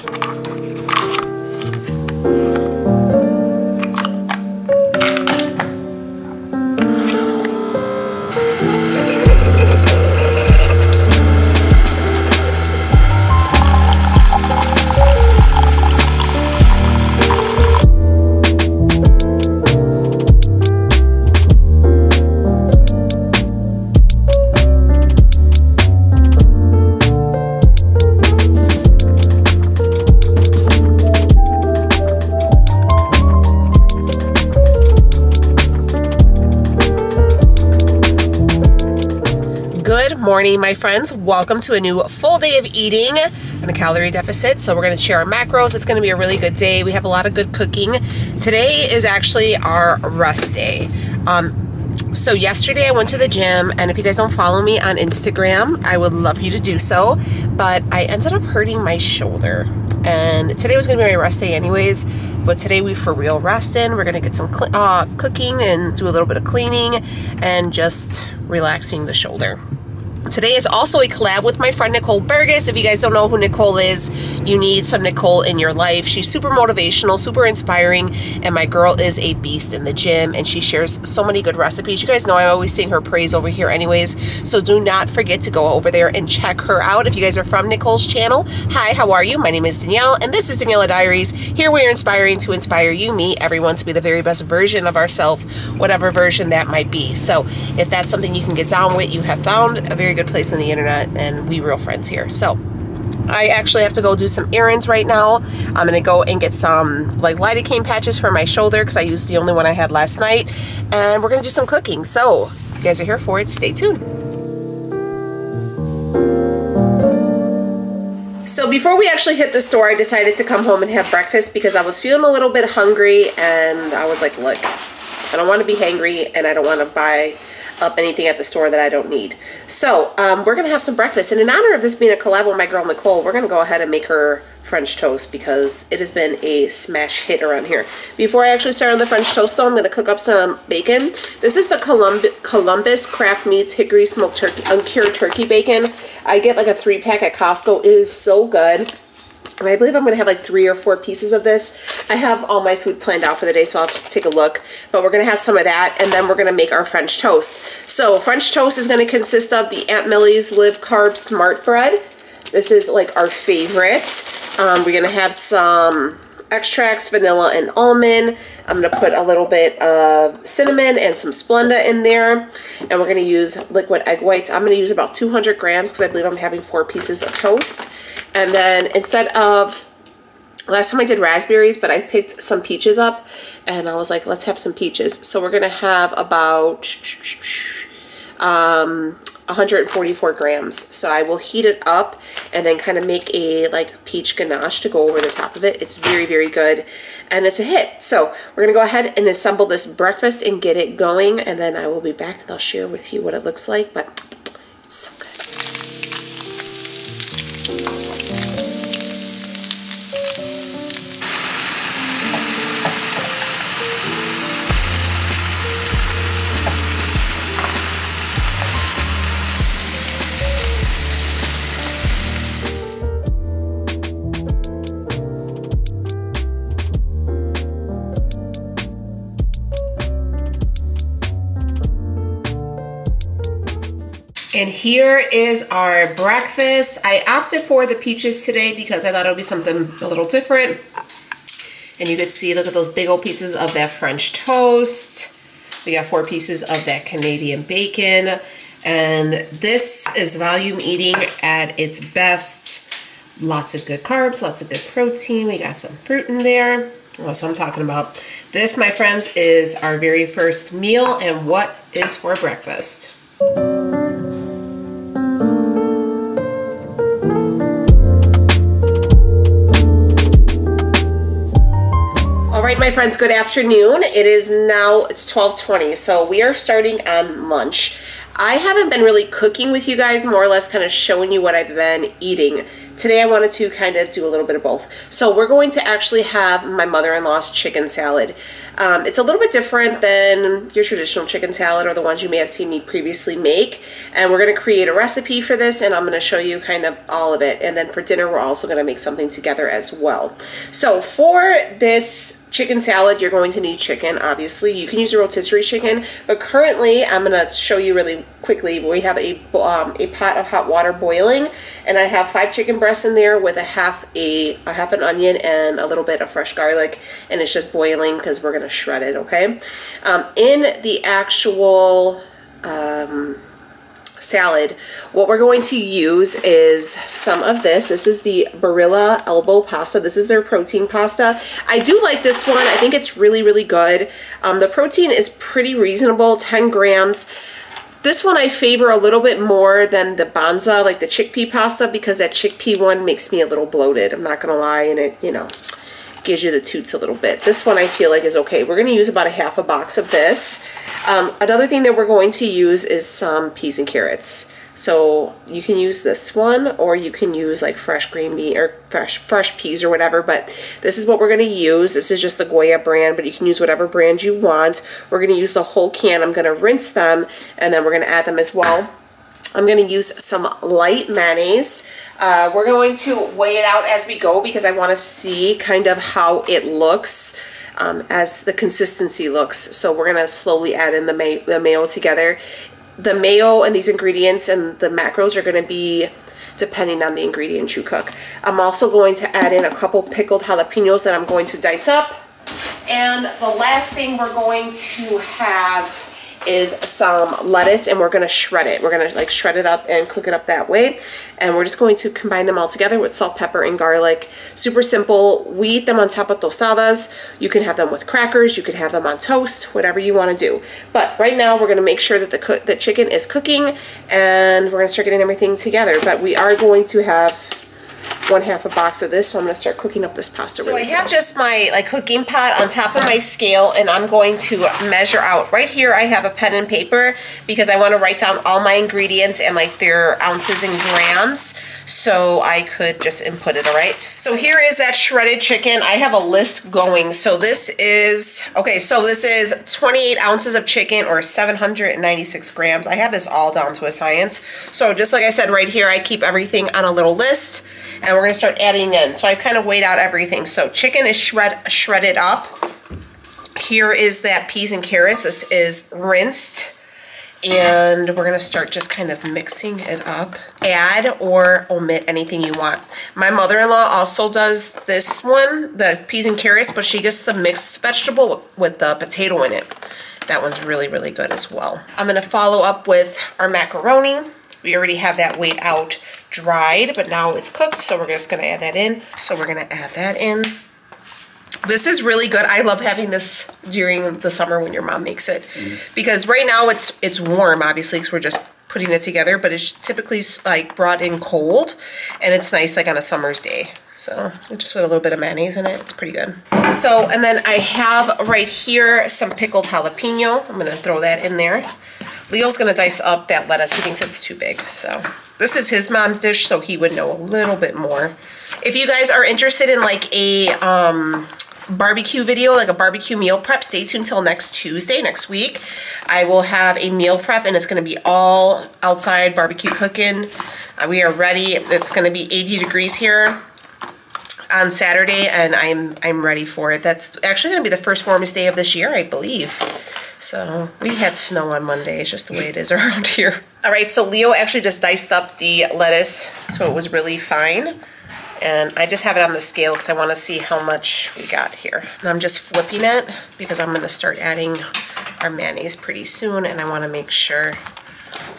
Good morning, my friends. Welcome to a new full day of eating and a calorie deficit. So we're going to share our macros. It's going to be a really good day. We have a lot of good cooking. Today is actually our rest day. So yesterday I went to the gym, and if you guys don't follow me on Instagram, I would love for you to do so. But I ended up hurting my shoulder, and today was going to be my rest day anyways. But today we for real resting. We're going to get some cooking and do a little bit of cleaning and just relaxing the shoulder. Today is also a collab with my friend Nicole Burgess. If you guys don't know who Nicole is, you need some Nicole in your life. She's super motivational, super inspiring, and my girl is a beast in the gym, and she shares so many good recipes. You guys know I always sing her praise over here anyways, so do not forget to go over there and check her out. If you guys are from Nicole's channel, hi, how are you? My name is Daniela, and this is Daniela Diaries. Here we are inspiring to inspire you, me, everyone to be the very best version of ourselves, whatever version that might be. So if that's something you can get down with, you have found a very good place on the internet, and we real friends here. So I actually have to go do some errands right now. I'm gonna go and get some like lidocaine patches for my shoulder because I used the only one I had last night, and we're gonna do some cooking. So if you guys are here for it, stay tuned. So before we actually hit the store, I decided to come home and have breakfast because I was feeling a little bit hungry, and I was like, look, I don't want to be hangry, and I don't want to buy up anything at the store that I don't need. So we're gonna have some breakfast, and in honor of this being a collab with my girl Nicole, we're gonna go ahead and make her French toast because it has been a smash hit around here. Before I actually start on the French toast though, I'm gonna cook up some bacon. This is the Columbus Craft Meats Hickory Smoked Turkey Uncured Turkey Bacon. I get like a 3-pack at Costco. It is so good. And I believe I'm going to have like 3 or 4 pieces of this. I have all my food planned out for the day, so I'll just take a look. But we're going to have some of that, and then we're going to make our French toast. So French toast is going to consist of the Aunt Millie's Live Carb Smart Bread. This is like our favorite. We're going to have some extracts, vanilla and almond. I'm going to put a little bit of cinnamon and some Splenda in there. And we're going to use liquid egg whites. I'm going to use about 200 grams because I believe I'm having 4 pieces of toast. And then instead of, last time I did raspberries, but I picked some peaches up, and I was like, let's have some peaches. So we're going to have about 144 grams. So I will heat it up and then kind of make a like peach ganache to go over the top of it. It's very, very good, and it's a hit. So we're gonna go ahead and assemble this breakfast and get it going, and then I will be back and I'll share with you what it looks like, but it's so good. And here is our breakfast. I opted for the peaches today because I thought it would be something a little different. And you can see, look at those big old pieces of that French toast. We got 4 pieces of that Canadian bacon. And this is volume eating at its best. Lots of good carbs, lots of good protein. We got some fruit in there. That's what I'm talking about. This, my friends, is our very first meal, and what is for breakfast. Alright, my friends, good afternoon. It's 12:20, so we are starting on lunch. I haven't been really cooking with you guys, more or less kind of showing you what I've been eating. today I wanted to kind of do a little bit of both. So we're going to actually have my mother-in-law's chicken salad. It's a little bit different than your traditional chicken salad or the ones you may have seen me previously make. And we're going to create a recipe for this, and I'm going to show you kind of all of it. And then for dinner, we're also going to make something together as well. So for this chicken salad, you're going to need chicken, obviously. You can use a rotisserie chicken, but currently I'm going to show you really quickly. We have a pot of hot water boiling, and I have 5 chicken breasts in there with a half an onion and a little bit of fresh garlic, and it's just boiling because we're going to shred it, okay? In the actual salad, what we're going to use is some of this. This is the Barilla elbow pasta. This is their protein pasta. I do like this one. I think it's really, really good. The protein is pretty reasonable, 10 grams. This one I favor a little bit more than the Banza, like the chickpea pasta, because that chickpea one makes me a little bloated. I'm not gonna lie, and it, you know, gives you the toots a little bit. This one I feel like is okay. We're going to use about a half a box of this. Another thing that we're going to use is some peas and carrots. So you can use this one, or you can use like fresh green bean or fresh peas or whatever, but this is what we're going to use. This is just the Goya brand, but you can use whatever brand you want. We're going to use the whole can. I'm going to rinse them, and then we're going to add them as well. I'm going to use some light mayonnaise. We're going to weigh it out as we go because I want to see kind of how it looks, as the consistency looks. So we're going to slowly add in the mayo together. The mayo and these ingredients and the macros are going to be depending on the ingredients you cook. I'm also going to add in a couple pickled jalapenos that I'm going to dice up. And the last thing we're going to have is some lettuce, and we're going to shred it. We're going to like shred it up and cook it up that way, and we're just going to combine them all together with salt, pepper, and garlic. Super simple. We eat them on top of tostadas. You can have them with crackers, you could have them on toast, whatever you want to do. But right now we're going to make sure that the chicken is cooking, and we're going to start getting everything together. But we are going to have 1/2 a box of this, so I'm going to start cooking up this pasta. So I have just my like cooking pot on top of my scale, and I'm going to measure out. Right here I have a pen and paper because I want to write down all my ingredients and like their ounces and grams, so I could just input it. All right, so here is that shredded chicken. I have a list going. So this is, okay, so this is 28 ounces of chicken, or 796 grams. I have this all down to a science. So just like I said, right here I keep everything on a little list, and we're going to start adding in. So I've kind of weighed out everything. So chicken is shredded up. Here is that peas and carrots. This is rinsed. And we're going to start just kind of mixing it up. Add or omit anything you want. My mother-in-law also does this one, the peas and carrots, but she gets the mixed vegetable with the potato in it. That one's really, really good as well. I'm going to follow up with our macaroni. We already have that weighed out dried, but now it's cooked, so we're just gonna add that in. So we're gonna add that in. This is really good. I love having this during the summer when your mom makes it, because right now it's warm, obviously, because we're just putting it together, but it's typically like brought in cold, and it's nice like on a summer's day. So just with a little bit of mayonnaise in it, it's pretty good. So, and then I have right here some pickled jalapeno. I'm gonna throw that in there. Leo's gonna dice up that lettuce. He thinks it's too big. So this is his mom's dish, so he would know a little bit more. If you guys are interested in like a barbecue video, like a barbecue meal prep, stay tuned till next Tuesday, next week. I will have a meal prep, and it's gonna be all outside barbecue cooking. We are ready. It's gonna be 80 degrees here on Saturday, and I'm ready for it. That's actually gonna be the first warmest day of this year, I believe. So we had snow on Monday. It's just the way it is around here. All right, so Leo actually just diced up the lettuce, so it was really fine. And I just have it on the scale because I want to see how much we got here. And I'm just flipping it because I'm going to start adding our mayonnaise pretty soon, and I want to make sure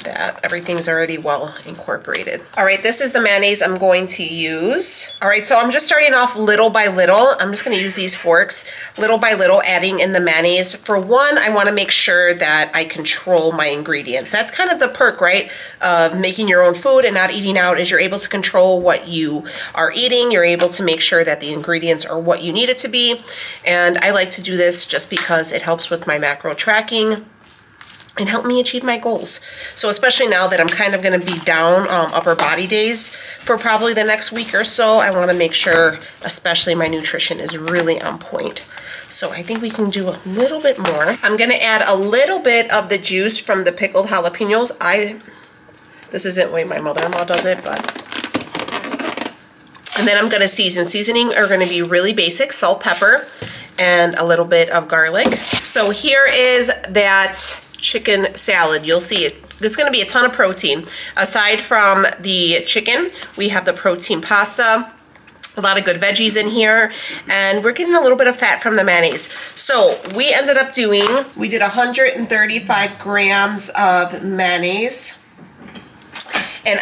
that everything's already well incorporated. All right, this is the mayonnaise I'm going to use. All right, so I'm just starting off little by little. I'm just gonna use these forks, little by little, adding in the mayonnaise. For one, I wanna make sure that I control my ingredients. That's kind of the perk, right, of making your own food and not eating out, is you're able to control what you are eating. You're able to make sure that the ingredients are what you need it to be. And I like to do this just because it helps with my macro tracking. and help me achieve my goals. So especially now that I'm kind of gonna be down upper body days for probably the next week or so, I wanna make sure, especially my nutrition is really on point. So I think we can do a little bit more. I'm gonna add a little bit of the juice from the pickled jalapenos. This isn't the way my mother-in-law does it, but. And then I'm gonna season. Seasoning are gonna be really basic, salt, pepper, and a little bit of garlic. So here is that chicken salad. You'll see it's going to be a ton of protein. Aside from the chicken, we have the protein pasta, a lot of good veggies in here, and we're getting a little bit of fat from the mayonnaise. So we ended up we did 135 grams of mayonnaise. And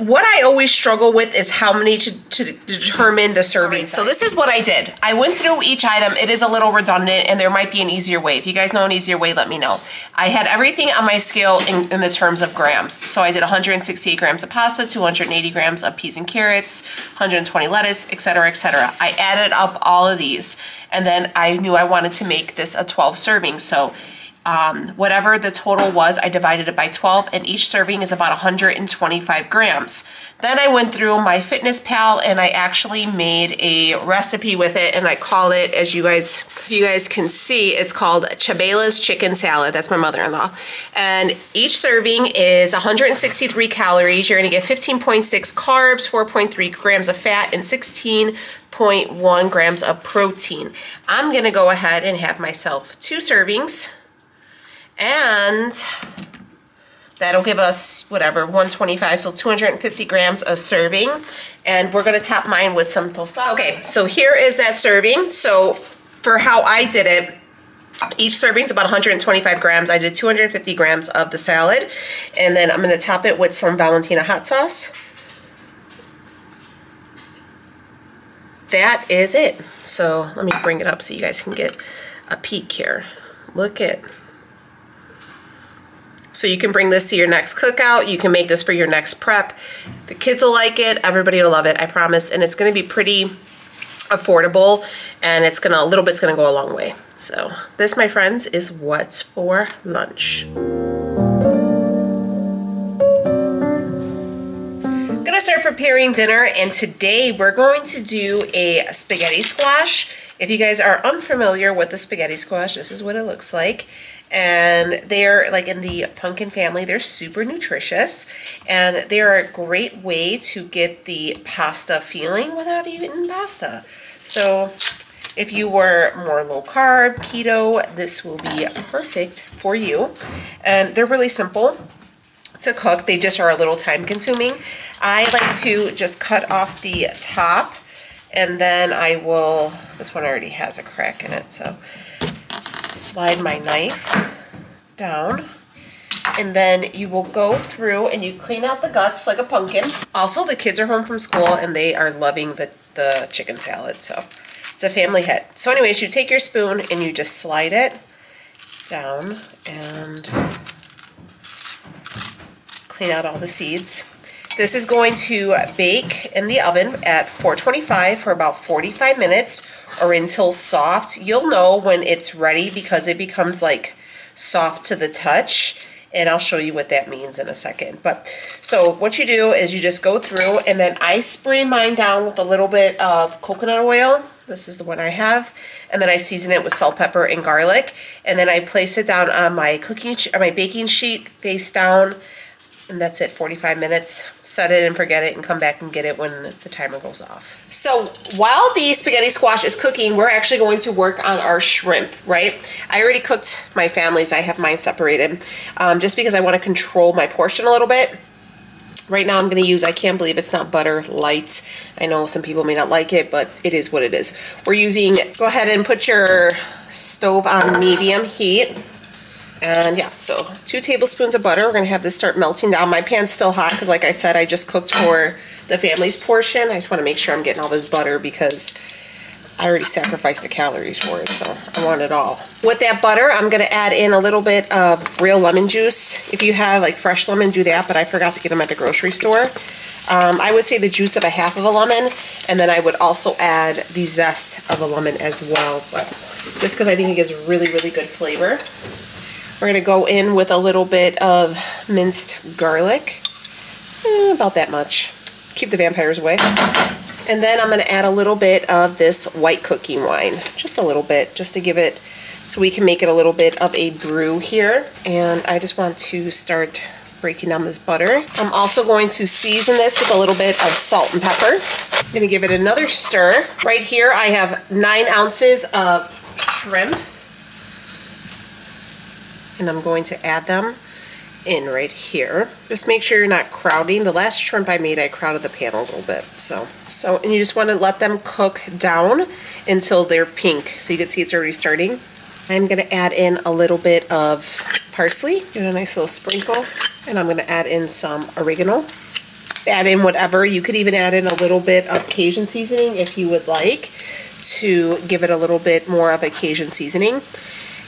what I always struggle with is how many to determine the serving. So this is what I did. I went through each item. It is a little redundant, and there might be an easier way. If you guys know an easier way, let me know. I had everything on my scale in the terms of grams. So I did 168 grams of pasta, 280 grams of peas and carrots, 120 lettuce, etc., etc. I added up all of these, and then I knew I wanted to make this a 12 serving. So whatever the total was, I divided it by 12, and each serving is about 125 grams. Then I went through my Fitness Pal and I actually made a recipe with it, and I call it, as you guys can see, it's called Chabela's Chicken Salad. That's my mother-in-law. And each serving is 163 calories. You're gonna get 15.6 carbs, 4.3 grams of fat, and 16.1 grams of protein. I'm gonna go ahead and have myself 2 servings. And that'll give us, whatever, 125, so 250 grams a serving. And we're gonna top mine with some tostada. Okay, so here is that serving. So for how I did it, each serving is about 125 grams. I did 250 grams of the salad. And then I'm gonna top it with some Valentina hot sauce. That is it. So let me bring it up so you guys can get a peek here. Look at. So you can bring this to your next cookout. You can make this for your next prep. The kids will like it. Everybody will love it, I promise. And it's gonna be pretty affordable, and it's gonna, a little bit's gonna go a long way. So this, my friends, is what's for lunch. Gonna start preparing dinner, and today we're going to do a spaghetti squash. If you guys are unfamiliar with the spaghetti squash, this is what it looks like. And they're like in the pumpkin family. They're super nutritious, and they're a great way to get the pasta feeling without eating pasta. So if you were more low carb, keto, this will be perfect for you. And they're really simple to cook. They just are a little time consuming. I like to just cut off the top, and then I will, this one already has a crack in it, so slide my knife down, and then you will go through and you clean out the guts like a pumpkin. Also, the kids are home from school and they are loving the chicken salad, so it's a family hit. So anyways, you take your spoon and you just slide it down and clean out all the seeds. This is going to bake in the oven at 425 for about 45 minutes or until soft. You'll know when it's ready because it becomes like soft to the touch, and I'll show you what that means in a second. But so what you do is you just go through, and then I spray mine down with a little bit of coconut oil. This is the one I have, and then I season it with salt, pepper, and garlic, and then I place it down on my baking sheet face down. And that's it, 45 minutes. Set it and forget it and come back and get it when the timer goes off. So while the spaghetti squash is cooking, we're actually going to work on our shrimp, right? I already cooked my family's. I have mine separated just because I want to control my portion a little bit. Right now I'm going to use, I can't believe it's not butter light. I know some people may not like it, but it is what it is. We're using, go ahead and put your stove on medium heat. And yeah, so 2 tablespoons of butter. We're gonna have this start melting down. My pan's still hot because like I said, I just cooked for the family's portion. I just wanna make sure I'm getting all this butter because I already sacrificed the calories for it, so I want it all. With that butter, I'm gonna add in a little bit of real lemon juice. If you have like fresh lemon, do that, but I forgot to get them at the grocery store. I would say the juice of a half of a lemon, and then I would also add the zest of a lemon as well, but just because I think it gives really, really good flavor. We're gonna go in with a little bit of minced garlic, about that much. Keep the vampires away. And then I'm gonna add a little bit of this white cooking wine, just a little bit, just to give it, so we can make it a little bit of a brew here. And I just want to start breaking down this butter. I'm also going to season this with a little bit of salt and pepper. I'm gonna give it another stir. Right here I have 9 ounces of shrimp. And I'm going to add them in right here. Just make sure you're not crowding. The last shrimp I made, I crowded the pan a little bit. And you just want to let them cook down until they're pink. So you can see it's already starting. I'm going to add in a little bit of parsley. Get a nice little sprinkle. And I'm going to add in some oregano. Add in whatever. You could even add in a little bit of Cajun seasoning if you would like, to give it a little bit more of a Cajun seasoning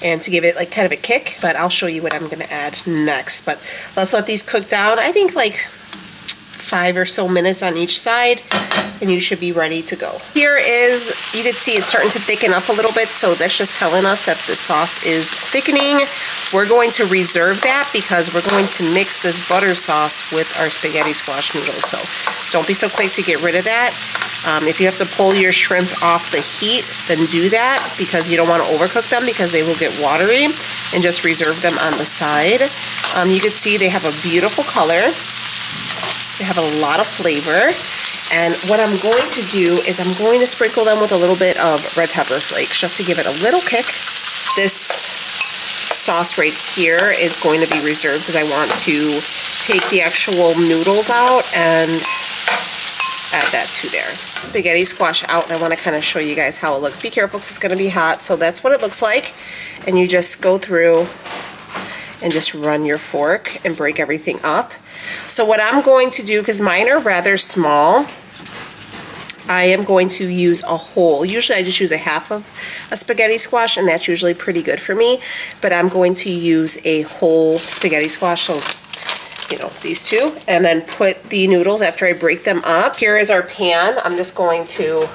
and to give it like kind of a kick. But I'll show you what I'm gonna add next. But let's let these cook down. I think like 5 or so minutes on each side, and you should be ready to go. Here is, you can see it's starting to thicken up a little bit, so that's just telling us that the sauce is thickening. We're going to reserve that because we're going to mix this butter sauce with our spaghetti squash noodles. So don't be so quick to get rid of that. If you have to pull your shrimp off the heat, then do that, because you don't want to overcook them because they will get watery, and just reserve them on the side. You can see they have a beautiful color. They have a lot of flavor. And what I'm going to do is I'm going to sprinkle them with a little bit of red pepper flakes just to give it a little kick. This sauce right here is going to be reserved because I want to take the actual noodles out and add that to there. Spaghetti squash out, and I want to kind of show you guys how it looks. Be careful because it's going to be hot. So that's what it looks like. And you just go through and just run your fork and break everything up. So what I'm going to do, because mine are rather small, I am going to use a whole. Usually I just use a half of a spaghetti squash, and that's usually pretty good for me. But I'm going to use a whole spaghetti squash, so you know, these two, and then put the noodles after I break them up. Here is our pan. I'm just going to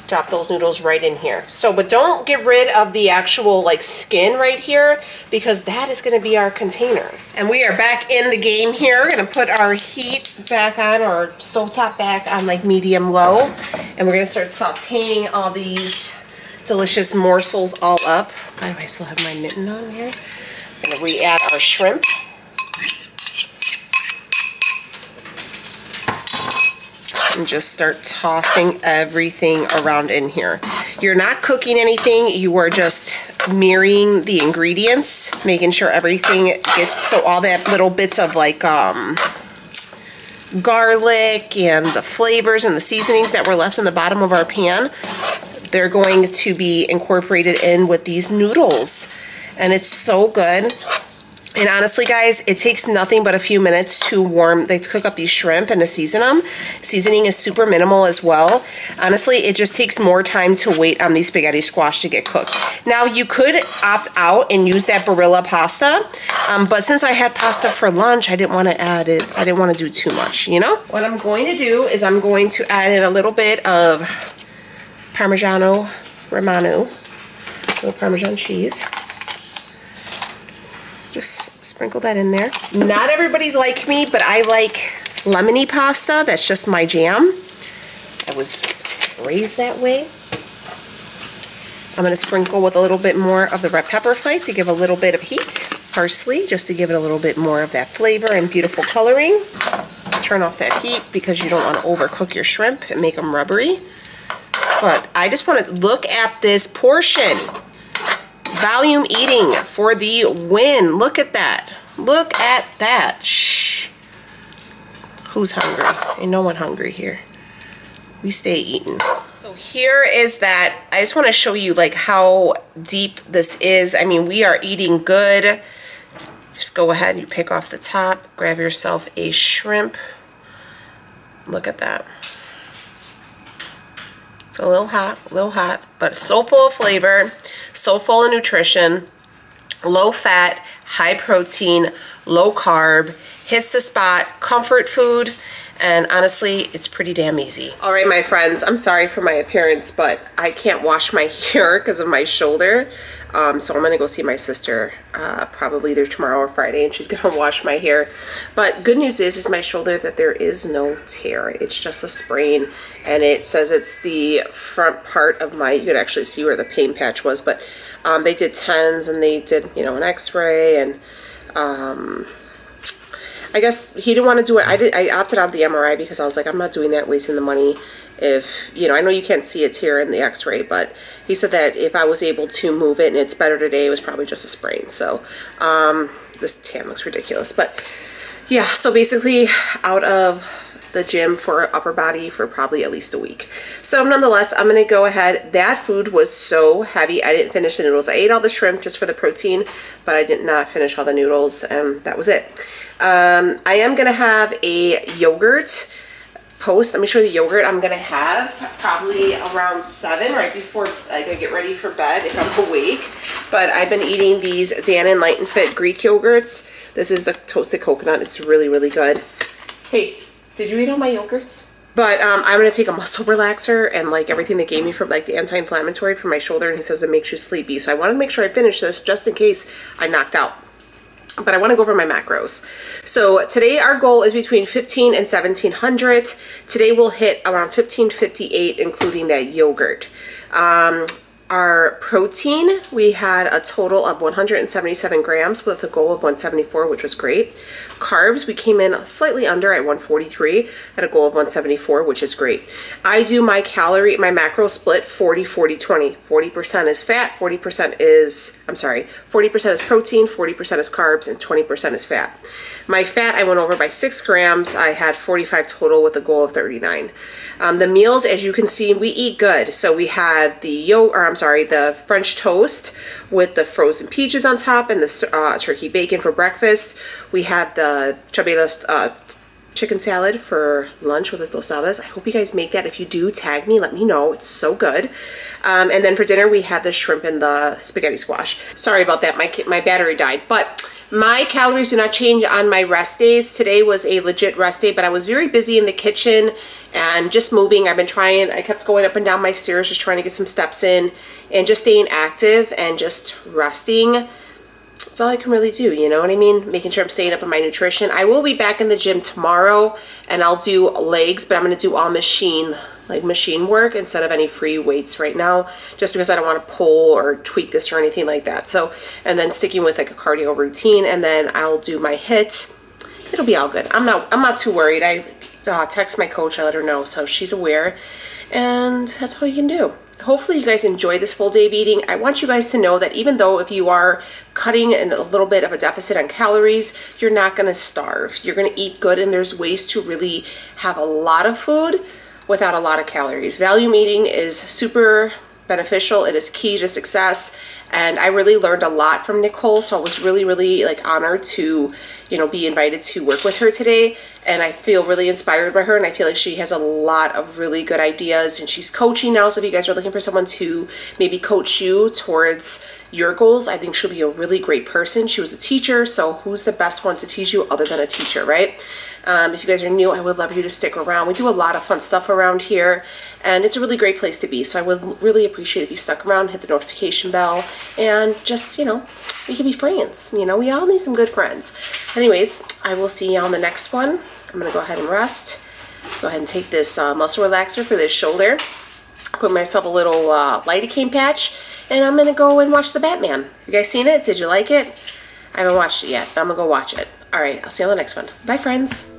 drop those noodles right in here. So, but don't get rid of the actual like skin right here, because that is going to be our container. And we are back in the game here. We're going to put our heat back on, or stovetop back on like medium low, and we're going to start sauteing all these delicious morsels all up. By the way, I still have my mitten on here. I'm going to re-add our shrimp. And just start tossing everything around in here. You're not cooking anything, you are just mirroring the ingredients, making sure everything gets, so all that little bits of like garlic and the flavors and the seasonings that were left in the bottom of our pan, they're going to be incorporated in with these noodles. And it's so good. And honestly, guys, it takes nothing but a few minutes to cook up these shrimp and to season them. Seasoning is super minimal as well. Honestly, it just takes more time to wait on these spaghetti squash to get cooked. Now, you could opt out and use that Barilla pasta, but since I had pasta for lunch, I didn't want to add it. I didn't want to do too much, you know? What I'm going to do is I'm going to add in a little bit of Parmigiano Romano, a little Parmesan cheese. Just sprinkle that in there. Not everybody's like me, but I like lemony pasta. That's just my jam. I was raised that way. I'm going to sprinkle with a little bit more of the red pepper flake to give a little bit of heat. Parsley, just to give it a little bit more of that flavor and beautiful coloring. Turn off that heat because you don't want to overcook your shrimp and make them rubbery. But I just want to look at this portion. Volume eating for the win. Look at that. Look at that. Shh. Who's hungry? Ain't no one hungry here. We stay eating. So here is that. I just want to show you like how deep this is. I mean, we are eating good. Just go ahead and you pick off the top. Grab yourself a shrimp. Look at that. It's a little hot, but so full of flavor. So full of nutrition, low fat, high protein, low carb, hits the spot, comfort food, and honestly, it's pretty damn easy. All right, my friends, I'm sorry for my appearance, but I can't wash my hair because of my shoulder. So I'm gonna go see my sister probably either tomorrow or Friday, and she's gonna wash my hair. But good news is my shoulder that there is no tear. It's just a sprain, and it says it's the front part of my, you could actually see where the pain patch was, but they did TENS and they did, you know, an x-ray, and I guess he didn't want to do it. I opted out of the MRI because I was like, I'm not doing that, wasting the money. If, you know, I know you can't see a tear in the x-ray, but he said that if I was able to move it and it's better today, it was probably just a sprain. So this tan looks ridiculous, but yeah, so basically out of the gym for upper body for probably at least a week. So nonetheless, I'm gonna go ahead. That food was so heavy, I didn't finish the noodles. I ate all the shrimp just for the protein, but I did not finish all the noodles, and that was it. I am gonna have a yogurt post. Let me show you the yogurt I'm gonna have probably around 7, right before I gotta get ready for bed if I'm awake. But I've been eating these Dannon Light and Fit Greek yogurts. This is the toasted coconut. It's really, really good. Hey, did you eat all my yogurts? But I'm gonna take a muscle relaxer and like everything they gave me for like the anti-inflammatory for my shoulder, and he says it makes you sleepy. So I wanna make sure I finish this just in case I knocked out. But I want to go over my macros. So today our goal is between 15 and 1700. Today we'll hit around 1558, including that yogurt. Our protein, we had a total of 177 grams with a goal of 174, which was great. Carbs, we came in slightly under at 143 at a goal of 174, which is great. I do my calorie, my macro split 40, 40, 20. 40% is fat, 40% is, 40% is protein, 40% is carbs, and 20% is fat. My fat, I went over by 6 grams. I had 45 total with a goal of 39. The meals, as you can see, we eat good. So we had the French toast with the frozen peaches on top and the turkey bacon for breakfast. We had the chabelas chicken salad for lunch with the tostadas. I hope you guys make that. If you do, tag me, let me know. It's so good. And then for dinner, we had the shrimp and the spaghetti squash. Sorry about that, my battery died. But my calories do not change on my rest days. Today was a legit rest day, but I was very busy in the kitchen and just moving. I've been trying, I kept going up and down my stairs, just trying to get some steps in and just staying active and just resting. That's all I can really do, you know what I mean? Making sure I'm staying up on my nutrition. I will be back in the gym tomorrow and I'll do legs, but I'm gonna do all machine work instead of any free weights right now, just because I don't want to pull or tweak this or anything like that. So, and then sticking with like a cardio routine, and then I'll do my HIIT. It'll be all good. I'm not too worried. I text my coach, I let her know, so she's aware, and that's all you can do. Hopefully you guys enjoy this full day of eating. I want you guys to know that even though if you are cutting in a little bit of a deficit on calories, you're not going to starve. You're going to eat good, and there's ways to really have a lot of food without a lot of calories. Volume eating is super beneficial. It is key to success, and I really learned a lot from Nicole, so I was really, really like honored to, you know, be invited to work with her today, and I feel really inspired by her, and I feel like she has a lot of really good ideas, and she's coaching now, so if you guys are looking for someone to maybe coach you towards your goals, I think she'll be a really great person. She was a teacher, so who's the best one to teach you other than a teacher, right? If you guys are new, I would love you to stick around. We do a lot of fun stuff around here, and it's a really great place to be. So I would really appreciate if you stuck around, hit the notification bell, and just, you know, we can be friends. You know, we all need some good friends. Anyways, I will see you on the next one. I'm going to go ahead and rest. Go ahead and take this muscle relaxer for this shoulder. Put myself a little lidocaine patch, and I'm going to go and watch the Batman. You guys seen it? Did you like it? I haven't watched it yet, but I'm going to go watch it. All right, I'll see you on the next one. Bye, friends.